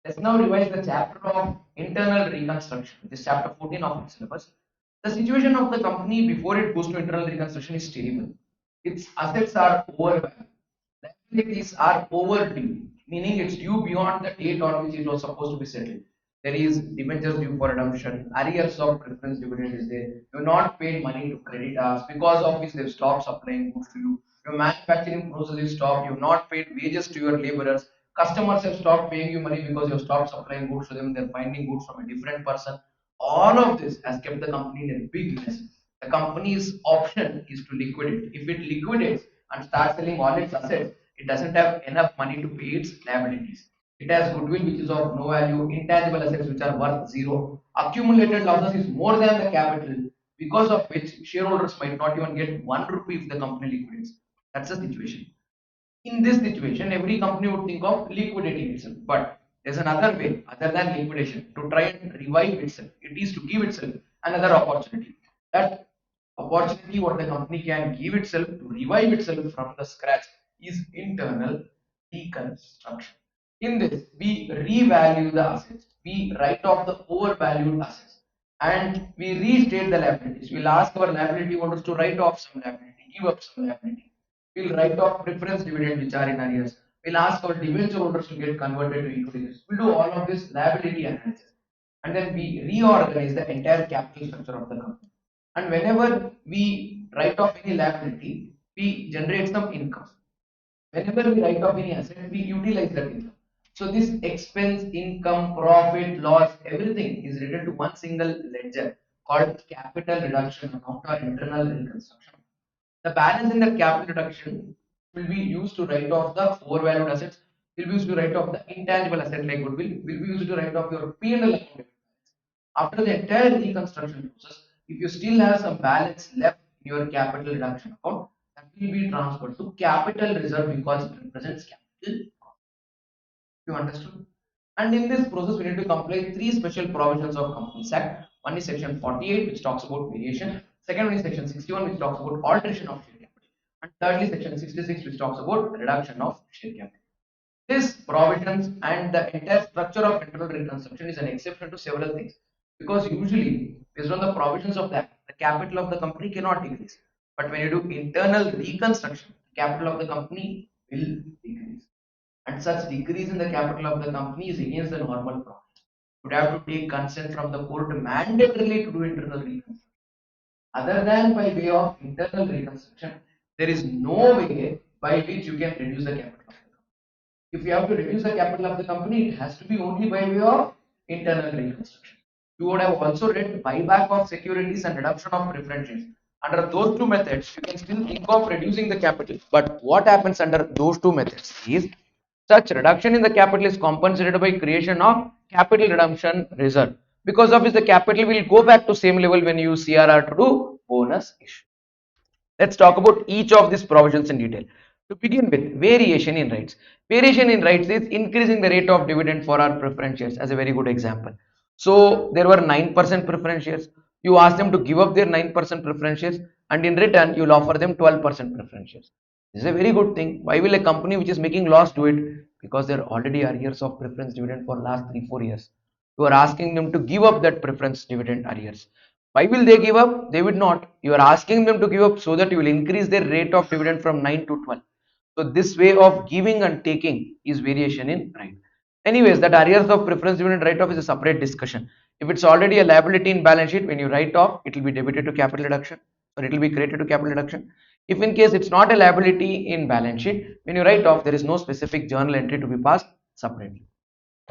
Let's now revise the chapter of internal reconstruction. This chapter 14 of its syllabus. The situation of the company before it goes to internal reconstruction is terrible. Its assets are overvalued. Liabilities are overdue, meaning it's due beyond the date on which it was supposed to be settled. There is debentures due for redemption, arrears of preference dividend is there. You've not paid money to creditors because of which they've stopped supplying goods to you. Your manufacturing process is stopped. You've not paid wages to your laborers. Customers have stopped paying you money because you've stopped supplying goods to them. They're finding goods from a different person. All of this has kept the company in a big mess. The company's option is to liquidate. If it liquidates and starts selling all its assets, it doesn't have enough money to pay its liabilities. It has goodwill which is of no value, intangible assets which are worth zero. Accumulated losses is more than the capital, because of which shareholders might not even get 1 rupee if the company liquidates. That's the situation. In this situation, every company would think of liquidating itself. But there's another way other than liquidation to try and revive itself. It is to give itself another opportunity. That opportunity what the company can give itself to revive itself from the scratch is internal reconstruction. In this, we revalue the assets, we write off the overvalued assets, and we restate the liabilities. We'll ask our liability holders to write off some liability, give up some liability. We'll write off preference dividend which are in arrears. We'll ask our debenture holders to get converted to equity. We'll do all of this liability analysis, and then we reorganize the entire capital structure of the company. And whenever we write off any liability, we generate some income. Whenever we write off any asset, we utilize that income. So this expense, income, profit, loss, everything is written to one single ledger called capital reduction account or internal reconstruction. The balance in the capital reduction will be used to write off the overvalued assets, will be used to write off the intangible asset like goodwill, will be used to write off your P&L account. After the entire reconstruction process, if you still have some balance left in your capital reduction account, that will be transferred to capital reserve because it represents capital. You understood? And in this process, we need to comply three special provisions of Companies Act. One is Section 48, which talks about variation. Second one is Section 61, which talks about alteration of share capital. And thirdly, Section 66, which talks about reduction of share capital. These provisions and the entire structure of internal reconstruction is an exception to several things, because usually, based on the provisions of that, the capital of the company cannot decrease. But when you do internal reconstruction, the capital of the company will decrease, and such decrease in the capital of the company is against the normal practice. You would have to take consent from the court mandatorily to do internal reconstruction. Other than by way of internal reconstruction, there is no way by which you can reduce the capital of the company. If you have to reduce the capital of the company, it has to be only by way of internal reconstruction. You would have also read buyback of securities and reduction of preference shares. Under those two methods, you can still think of reducing the capital. But what happens under those two methods is such reduction in the capital is compensated by creation of capital redemption reserve. Because of which the capital will go back to same level when you use CRR to do bonus issue. Let's talk about each of these provisions in detail. To begin with, variation in rights. Variation in rights is increasing the rate of dividend for our preference shares as a very good example. So there were 9% preference shares. You ask them to give up their 9% preference shares, and in return you'll offer them 12% preference shares. This is a very good thing. Why will a company which is making loss do it? Because there already are years of preference dividend for last 3-4 years. You are asking them to give up that preference dividend arrears. Why will they give up? They would not. You are asking them to give up so that you will increase their rate of dividend from 9 to 12. So this way of giving and taking is variation in right. Anyways, that arrears of preference dividend write-off is a separate discussion. If it's already a liability in balance sheet, when you write off, it will be debited to capital reduction, or it will be credited to capital reduction. If in case it's not a liability in balance sheet, when you write off, there is no specific journal entry to be passed separately.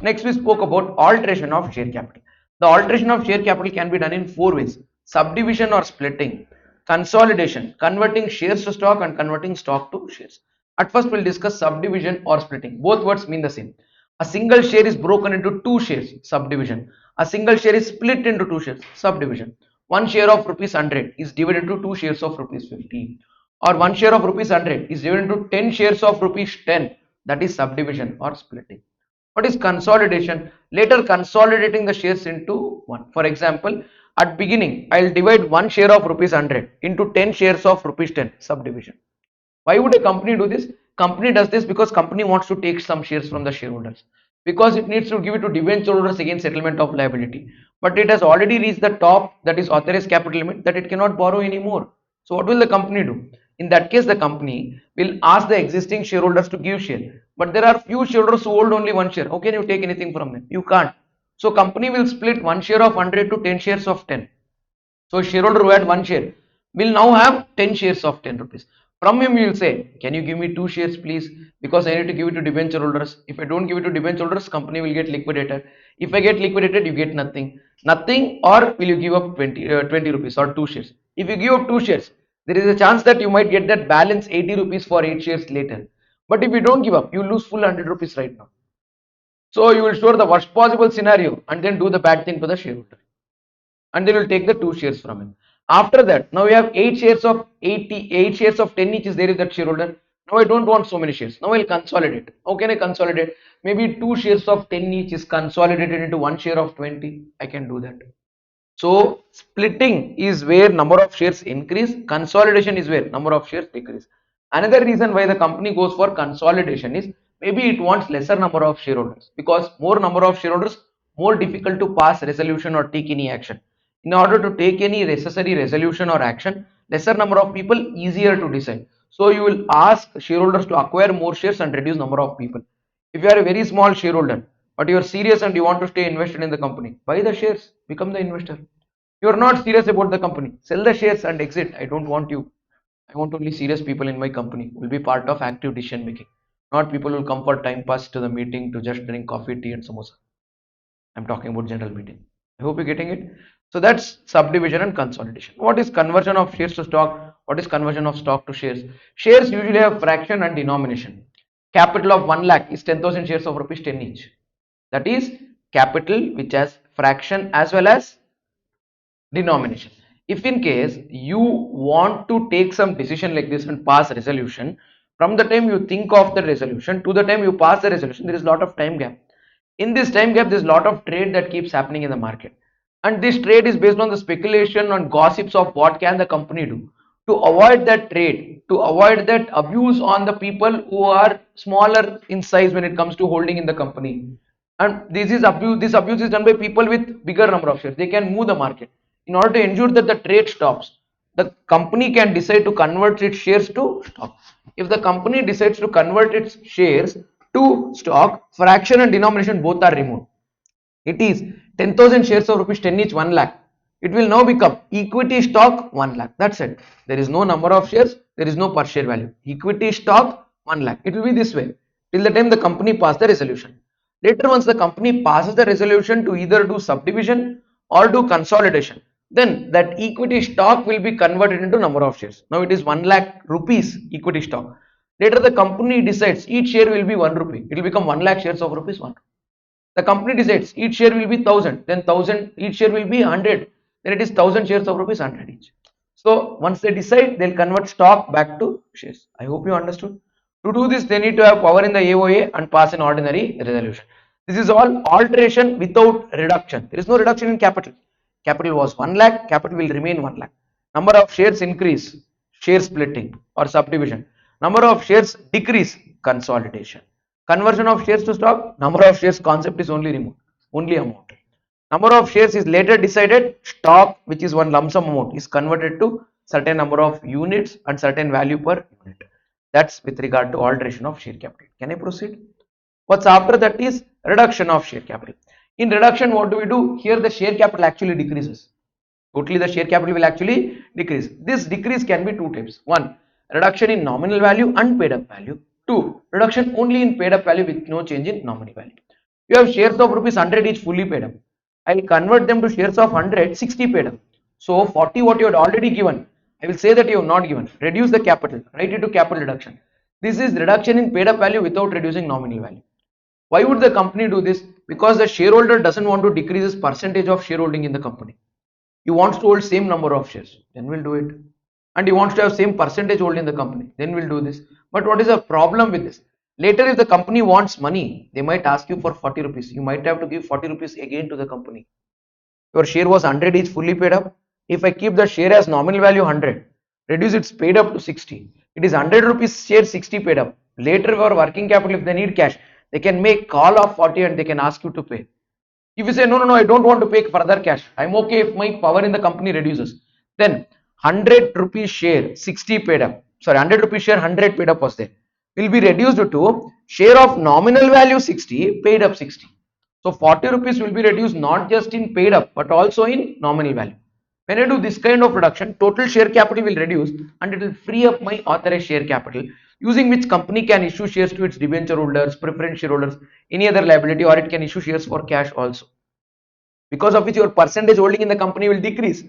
Next, we spoke about alteration of share capital. The alteration of share capital can be done in four ways: subdivision or splitting, consolidation, converting shares to stock, and converting stock to shares. At first, we'll discuss subdivision or splitting. Both words mean the same. A single share is broken into two shares, subdivision. A single share is split into two shares, subdivision. One share of rupees 100 is divided into two shares of rupees 50. Or one share of rupees 100 is divided into 10 shares of rupees 10. That is subdivision or splitting. What is consolidation? Later consolidating the shares into one. For example, at beginning, I'll divide one share of rupees 100 into 10 shares of rupees 10, subdivision. Why would a company do this? Company does this because company wants to take some shares from the shareholders. because it needs to give it to debenture holders against settlement of liability. But it has already reached the top, that is authorized capital limit, that it cannot borrow anymore. So what will the company do? In that case, the company will ask the existing shareholders to give share. But there are few shareholders who hold only one share. How can you take anything from them? You can't. So company will split one share of 100 to 10 shares of 10. So shareholder who had one share will now have 10 shares of 10 rupees. From him you will say, can you give me 2 shares please? Because I need to give it to debenture holders. If I don't give it to debenture holders, company will get liquidated. If I get liquidated, you get nothing. Nothing, or will you give up 20 rupees or 2 shares? If you give up 2 shares, there is a chance that you might get that balance 80 rupees for 8 shares later. But if you don't give up, you lose full 100 rupees right now. So you will store the worst possible scenario and then do the bad thing to the shareholder, and they will take the 2 shares from him. After that, now we have 8 shares of 80, 8 shares of 10 each is there in that shareholder. Now I don't want so many shares. Now I'll consolidate. How can I consolidate? Maybe 2 shares of 10 each is consolidated into 1 share of 20. I can do that. So splitting is where number of shares increase, consolidation is where number of shares decrease. Another reason why the company goes for consolidation is maybe it wants lesser number of shareholders, because more number of shareholders, more difficult to pass resolution or take any action. In order to take any necessary resolution or action, lesser number of people, easier to decide. So you will ask shareholders to acquire more shares and reduce number of people. If you are a very small shareholder, but you are serious and you want to stay invested in the company, buy the shares, become the investor. You are not serious about the company, sell the shares and exit. I don't want you. I want only serious people in my company who will be part of active decision making, not people who will come for time pass to the meeting to just drink coffee, tea, and samosa. I'm talking about general meeting. I hope you're getting it. So that's subdivision and consolidation. What is conversion of shares to stock? What is conversion of stock to shares? Shares usually have fraction and denomination. Capital of 1 lakh is 10,000 shares of rupees 10 each. That is capital which has fraction as well as denomination. If in case you want to take some decision like this and pass resolution, from the time you think of the resolution to the time you pass the resolution, there is a lot of time gap. In this time gap, there is a lot of trade that keeps happening in the market, and this trade is based on the speculation and gossips of what can the company do. To avoid that trade, to avoid that abuse on the people who are smaller in size when it comes to holding in the company, and this abuse is done by people with bigger number of shares. They can move the market. In order to ensure that the trade stops, the company can decide to convert its shares to stock. If the company decides to convert its shares to stock, fraction and denomination both are removed. It is 10,000 shares of rupees 10 each, 1 lakh. It will now become equity stock 1 lakh. That's it. There is no number of shares, there is no per share value. Equity stock 1 lakh. It will be this way till the time the company passes the resolution. Later, once the company passes the resolution to either do subdivision or do consolidation, then that equity stock will be converted into number of shares. Now it is 1 lakh rupees equity stock. Later, the company decides each share will be 1 rupee. It will become 1 lakh shares of rupees 1. The company decides each share will be 1000, then 1000, each share will be 100, then it is 1000 shares of rupees 100 each. So once they decide, they'll convert stock back to shares. I hope you understood. To do this, they need to have power in the AOA and pass an ordinary resolution. This is all alteration without reduction. There is no reduction in capital. Capital was 1 lakh, capital will remain 1 lakh. Number of shares increase, share splitting or subdivision. Number of shares decrease, consolidation. Conversion of shares to stock, number of shares concept is only removed, only amount. Number of shares is later decided, stock which is one lump sum amount is converted to certain number of units and certain value per unit. That's with regard to alteration of share capital. Can I proceed? What's after that is reduction of share capital. In reduction, what do we do? Here the share capital actually decreases. Totally the share capital will actually decrease. This decrease can be two types. One, reduction in nominal value and paid up value. Two, reduction only in paid up value with no change in nominal value. You have shares of rupees 100 each fully paid up. I will convert them to shares of 100, 60 paid up. So 40 what you had already given, I will say that you have not given. Reduce the capital, write it to capital reduction. This is reduction in paid up value without reducing nominal value. Why would the company do this? Because the shareholder doesn't want to decrease his percentage of shareholding in the company. He wants to hold same number of shares, then we'll do it. And he wants to have same percentage hold in the company, then we'll do this. But what is the problem with this? Later, if the company wants money, they might ask you for 40 rupees. You might have to give 40 rupees again to the company. Your share was 100 each fully paid up. If I keep the share as nominal value 100, reduce its paid up to 60. It is 100 rupees share 60 paid up. Later for working capital, if they need cash, They can make call of 40 and they can ask you to pay. If you say, no, no, no, I don't want to pay further cash, I'm okay if my power in the company reduces, then 100 rupees share, 60 paid up, sorry, 100 rupees share, 100 paid up was there, will be reduced to share of nominal value 60, paid up 60. So 40 rupees will be reduced not just in paid up, but also in nominal value. When I do this kind of reduction, total share capital will reduce and it will free up my authorized share capital, using which company can issue shares to its debenture holders, preference shareholders, any other liability, or it can issue shares for cash also, because of which your percentage holding in the company will decrease,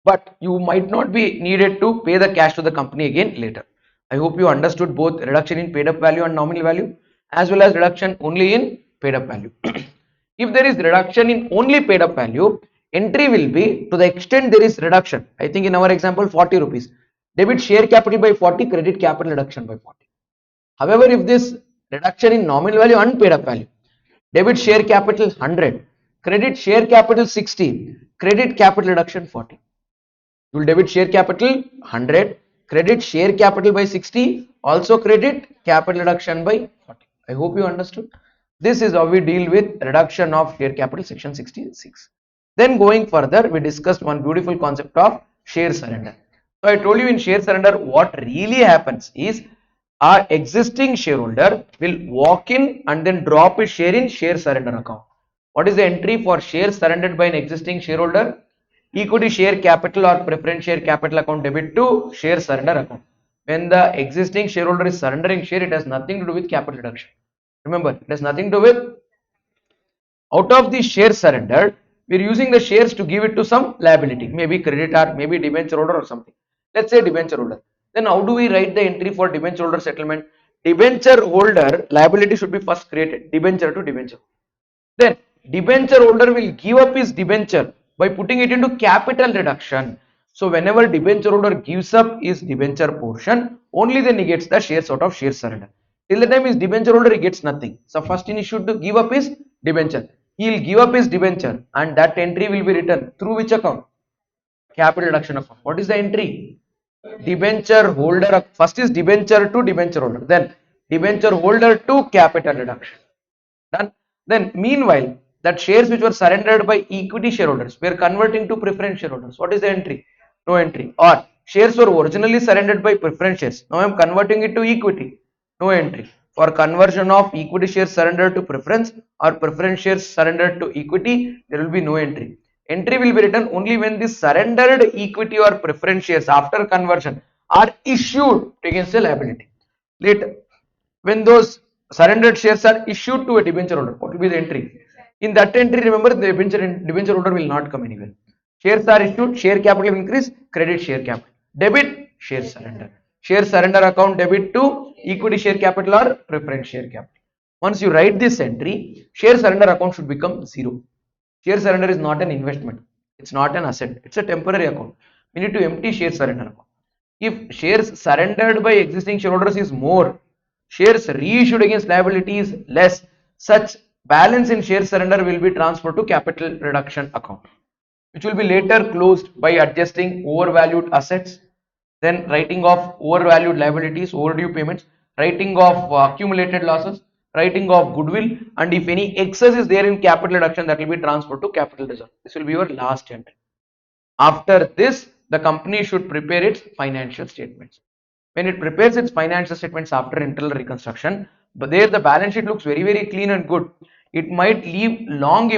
but you might not be needed to pay the cash to the company again later. I hope you understood both reduction in paid up value and nominal value, as well as reduction only in paid up value. If there is reduction in only paid up value, entry will be to the extent there is reduction. I think in our example 40 rupees, debit share capital by 40, credit capital reduction by 40. However, if this reduction in nominal value and paid up value, debit share capital 100, credit share capital 60, credit capital reduction 40. You will debit share capital 100, credit share capital by 60, also credit capital reduction by 40. I hope you understood. This is how we deal with reduction of share capital, section 66. Then going further, we discussed one beautiful concept of share surrender. So I told you in share surrender, what really happens is our existing shareholder will walk in and then drop his share in share surrender account. What is the entry for share surrendered by an existing shareholder? Equity share capital or preference share capital account debit to share surrender account. When the existing shareholder is surrendering share, it has nothing to do with capital reduction. Remember, it has nothing to do with, out of the share surrendered, we are using the shares to give it to some liability, maybe creditor, maybe debenture holder or something. Let's say debenture holder. Then how do we write the entry for debenture holder settlement? Debenture holder liability should be first created, debenture to debenture. Then debenture holder will give up his debenture by putting it into capital reduction. So whenever debenture holder gives up his debenture portion, only then he gets the shares out of share surrender. Till the time his debenture holder, he gets nothing. So first he should give up his debenture. He will give up his debenture and that entry will be written through which account? Capital reduction account. What is the entry? Debenture holder. First is debenture to debenture holder. Then debenture holder to capital reduction. Done. Then meanwhile, that shares which were surrendered by equity shareholders, we are converting to preference shareholders. What is the entry? No entry. Or shares were originally surrendered by preference shares. Now I am converting it to equity. No entry. For conversion of equity shares surrendered to preference or preference shares surrendered to equity, there will be no entry. Entry will be written only when the surrendered equity or preference shares after conversion are issued against a liability. Later, when those surrendered shares are issued to a debenture holder, what will be the entry? In that entry, remember, the debenture holder will not come anywhere. Shares are issued, share capital will increase, credit share capital, debit share surrender. Share surrender account debit to equity share capital or preference share capital. Once you write this entry, share surrender account should become zero. Share surrender is not an investment, it's not an asset, it's a temporary account. We need to empty share surrender account. If shares surrendered by existing shareholders is more, shares reissued against liability is less, such balance in share surrender will be transferred to capital reduction account, which will be later closed by adjusting overvalued assets, then writing off overvalued liabilities, overdue payments, writing off accumulated losses, writing off goodwill, and if any excess is there in capital reduction, that will be transferred to capital reserve. This will be your last entry. After this, the company should prepare its financial statements. When it prepares its financial statements after internal reconstruction, but there the balance sheet looks very, very clean and good. It might leave wrong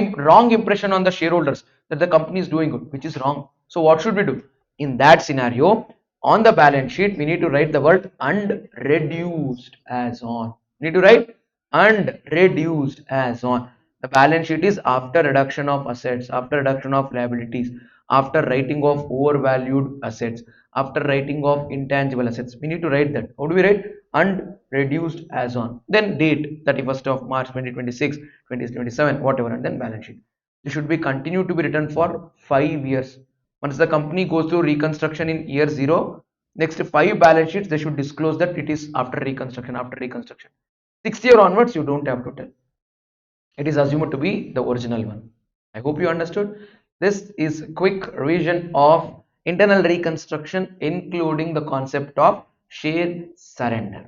impression on the shareholders that the company is doing good, which is wrong. So what should we do? In that scenario, on the balance sheet, we need to write the word and reduced as on. We need to write and reduced as on. The balance sheet is after reduction of assets, after reduction of liabilities, after writing off overvalued assets, after writing off intangible assets. We need to write that. How do we write? And reduced as on. Then date 31st of March 2026, 2027, whatever, and then balance sheet. This should be continued to be written for 5 years. Once the company goes through reconstruction in year 0, next 5 balance sheets they should disclose that it is after reconstruction, after reconstruction. 6th year onwards, you don't have to tell. It is assumed to be the original one. I hope you understood. This is quick revision of internal reconstruction, including the concept of share surrender.